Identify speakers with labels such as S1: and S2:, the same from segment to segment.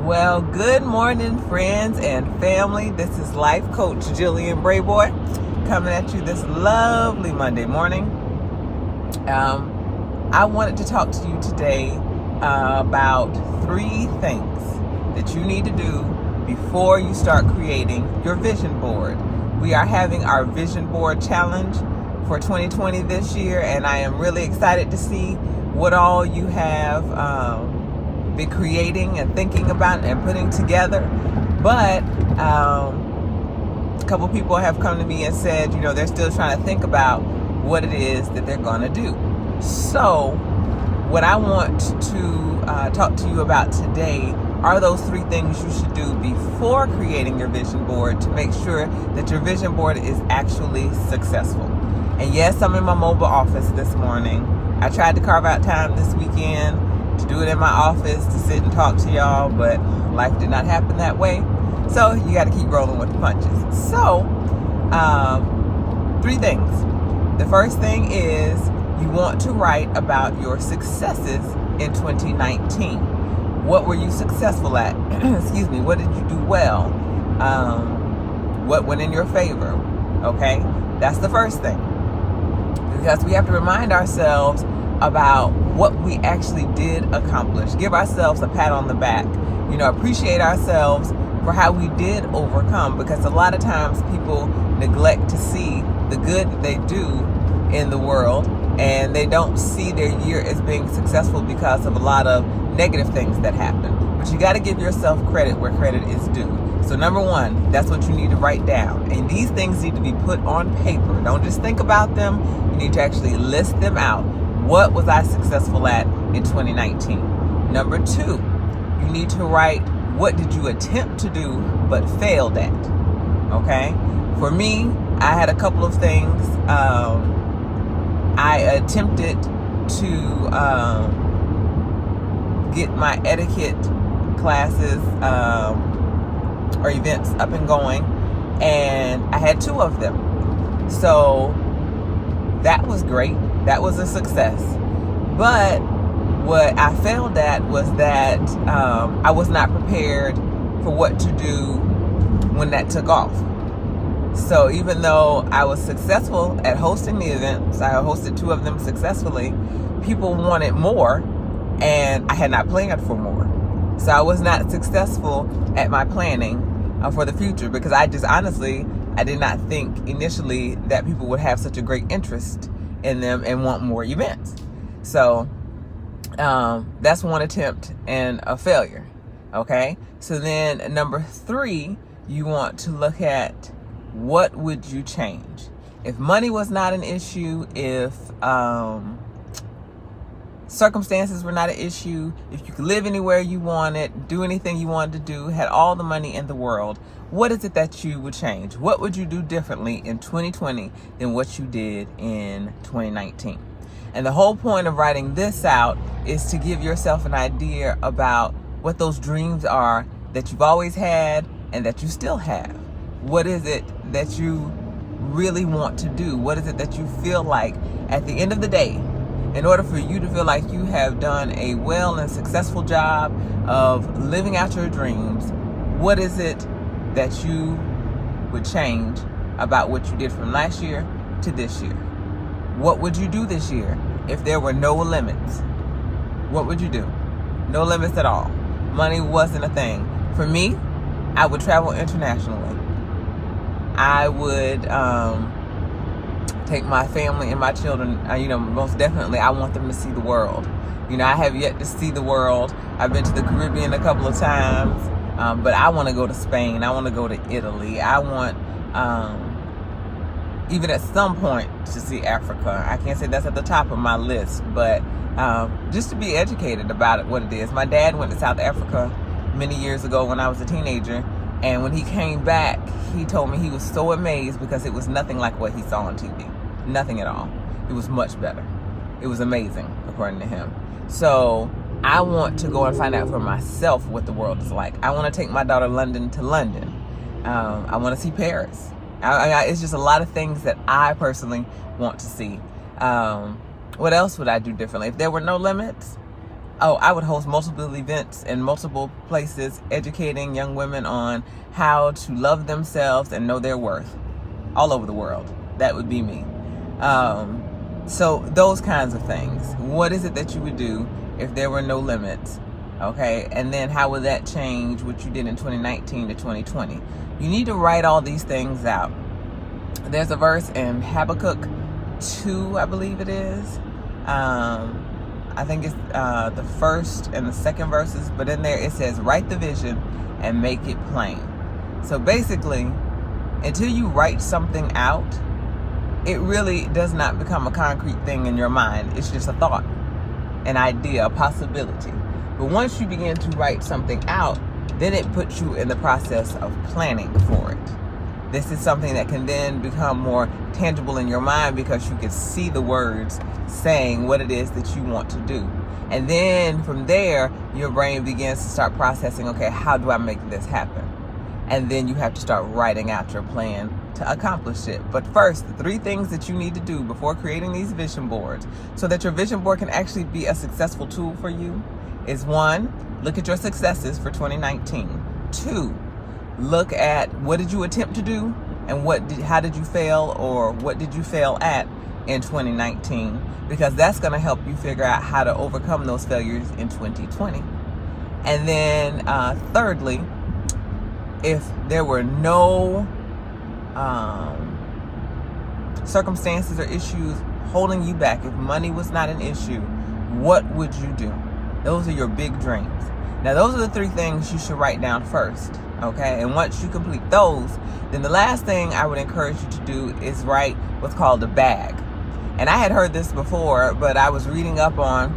S1: Well, good morning, friends and family. This is Life Coach Jillian Brayboy coming at you this lovely Monday morning. I wanted to talk to you today about 3 things that you need to do before you start creating your vision board. We are having our vision board challenge for 2020 this year, and I am really excited to see what all you have been creating and thinking about and putting together. But a couple people have come to me and said, they're still trying to think about what it is that they're going to do. So what I want to talk to you about today are those 3 things you should do before creating your vision board to make sure that your vision board is actually successful. And yes, I'm in my mobile office this morning. I tried to carve out time this weekend to do it in my office to sit and talk to y'all, but life did not happen that way. So you got to keep rolling with the punches. So 3 things. The first thing is you want to write about your successes in 2019. What were you successful at? Excuse me. What did you do well? What went in your favor? Okay, that's the first thing. Because we have to remind ourselves about what we actually did accomplish. Give ourselves a pat on the back. Appreciate ourselves for how we did overcome, because a lot of times people neglect to see the good that they do in the world, and they don't see their year as being successful because of a lot of negative things that happen. But you got to give yourself credit where credit is due. So number 1, that's what you need to write down. And these things need to be put on paper. Don't just think about them. You need to actually list them out. What was I successful at in 2019? Number 2, you need to write what did you attempt to do but failed at. Okay? For me, I had a couple of things. I attempted to get my etiquette classes or events up and going, and I had 2 of them. So that was great. That was a success. But what I failed at was that I was not prepared for what to do when that took off. So even though I was successful at hosting the events, I hosted 2 of them successfully, people wanted more, and I had not planned for more. So I was not successful at my planning for the future, because I did not think initially that people would have such a great interest in them and want more events. So that's 1 attempt and a failure. Okay. So then number 3, you want to look at what would you change? If money was not an issue, if circumstances were not an issue, if you could live anywhere you wanted, do anything you wanted to do, had all the money in the world, what is it that you would change? What would you do differently in 2020 than what you did in 2019? And the whole point of writing this out is to give yourself an idea about what those dreams are that you've always had and that you still have. What is it that you really want to do? What is it that you feel like at the end of the day, in order for you to feel like you have done a well and successful job of living out your dreams, what is it that you would change about what you did from last year to this year? What would you do this year if there were no limits? What would you do? No limits at all. Money wasn't a thing. For me, I would travel internationally. I would take my family and my children, most definitely I want them to see the world. I have yet to see the world. I've been to the Caribbean a couple of times, but I want to go to Spain. I want to go to Italy. I want, even at some point, to see Africa. I can't say that's at the top of my list, but just to be educated about it, what it is. My dad went to South Africa many years ago when I was a teenager, and when he came back, he told me he was so amazed because it was nothing like what he saw on TV. Nothing at all. It was much better. It was amazing, according to him. So I want to go and find out for myself what the world is like. I want to take my daughter London to London. I want to see Paris. It's just a lot of things that I personally want to see. What else would I do differently? If there were no limits, Oh, I would host multiple events in multiple places, educating young women on how to love themselves and know their worth all over the world. That would be me. So those kinds of things. What is it that you would do if there were no limits? Okay, and then how would that change what you did in 2019 to 2020? You need to write all these things out. There's a verse in Habakkuk 2, I believe it is. I think it's the first and the second verses, but in there it says, write the vision and make it plain. So basically, until you write something out, it really does not become a concrete thing in your mind. It's just a thought, an idea, a possibility. But once you begin to write something out, then it puts you in the process of planning for it. This is something that can then become more tangible in your mind because you can see the words saying what it is that you want to do. And then from there, your brain begins to start processing, okay, how do I make this happen? And then you have to start writing out your plan to accomplish it. But first, the 3 things that you need to do before creating these vision boards so that your vision board can actually be a successful tool for you is 1, look at your successes for 2019. 2, look at what did you attempt to do and how did you fail, or what did you fail at in 2019, because that's going to help you figure out how to overcome those failures in 2020. And then thirdly, if there were no circumstances or issues holding you back, if money was not an issue, what would you do? Those are your big dreams. Now, those are the 3 things you should write down first, okay? And once you complete those, then the last thing I would encourage you to do is write what's called a bag. And I had heard this before, but I was reading up on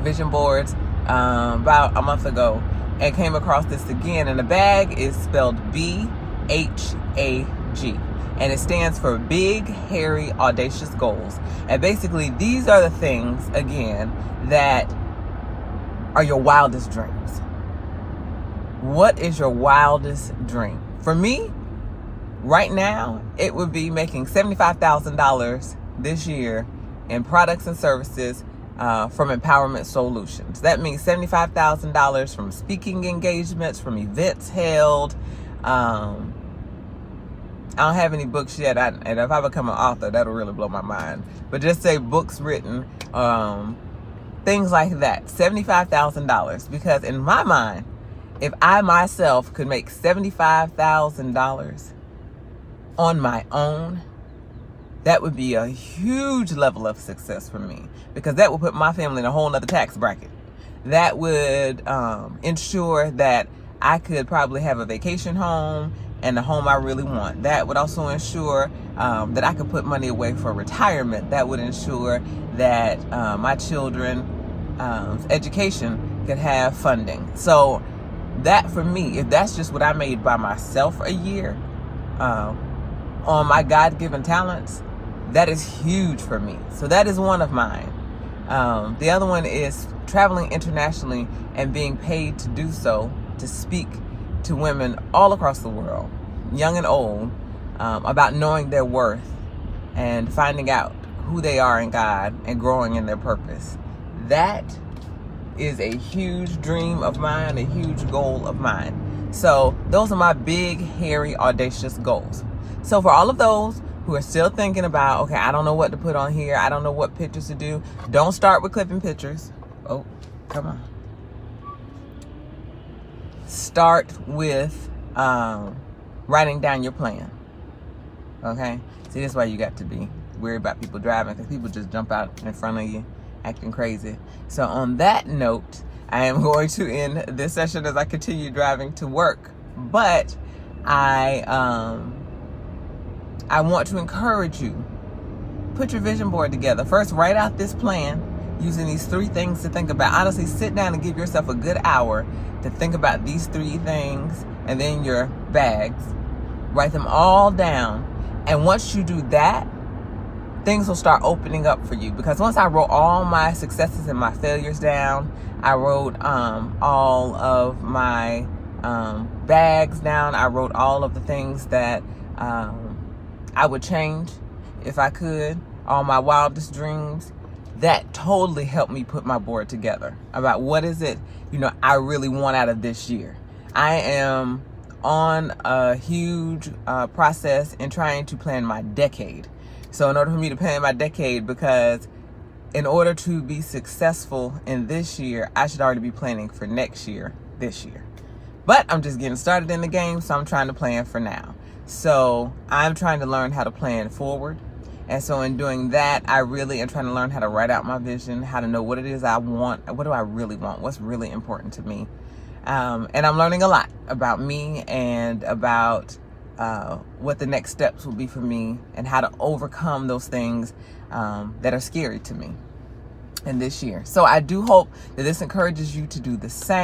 S1: vision boards about a month ago and came across this again. And the bag is spelled BHAG. And it stands for Big, Hairy, Audacious Goals. And basically, these are the things, again, that are your wildest dreams. What is your wildest dream? For me, right now, it would be making $75,000 this year in products and services from Empowerment Solutions. That means $75,000 from speaking engagements, from events held. I don't have any books yet, and if I become an author, that'll really blow my mind. But just say books written, things like that, $75,000. Because in my mind, if I myself could make $75,000 on my own, that would be a huge level of success for me, because that would put my family in a whole nother tax bracket. That would ensure that I could probably have a vacation home and the home I really want. That would also ensure that I could put money away for retirement. That would ensure that my children's education could have funding. So that, for me, if that's just what I made by myself a year on my God-given talents, that is huge for me. So that is one of mine. The other one is traveling internationally and being paid to do so, to speak to women all across the world, young and old, about knowing their worth and finding out who they are in God and growing in their purpose. That is a huge dream of mine, a huge goal of mine. So those are my big, hairy, audacious goals. So for all of those who are still thinking about, okay, I don't know what to put on here, I don't know what pictures to do, don't start with clipping pictures. Oh, come on. Start with writing down your plan. Okay? See, that's why you got to be worried about people driving, because people just jump out in front of you acting crazy. So on that note, I am going to end this session as I continue driving to work. But I want to encourage you, put your vision board together. First, write out this plan using these 3 things to think about. Honestly, sit down and give yourself a good hour to think about these 3 things, and then your bags. Write them all down. And once you do that, things will start opening up for you. Because once I wrote all my successes and my failures down, I wrote all of my bags down. I wrote all of the things that I would change if I could, all my wildest dreams. that totally helped me put my board together about what is it, I really want out of this year. I am on a huge process in trying to plan my decade. So in order for me to plan my decade, because in order to be successful in this year, I should already be planning for next year, this year. But I'm just getting started in the game, so I'm trying to plan for now. So I'm trying to learn how to plan forward. And so in doing that, I really am trying to learn how to write out my vision, how to know what it is I want, what do I really want, what's really important to me. And I'm learning a lot about me and about what the next steps will be for me and how to overcome those things that are scary to me in this year. So I do hope that this encourages you to do the same.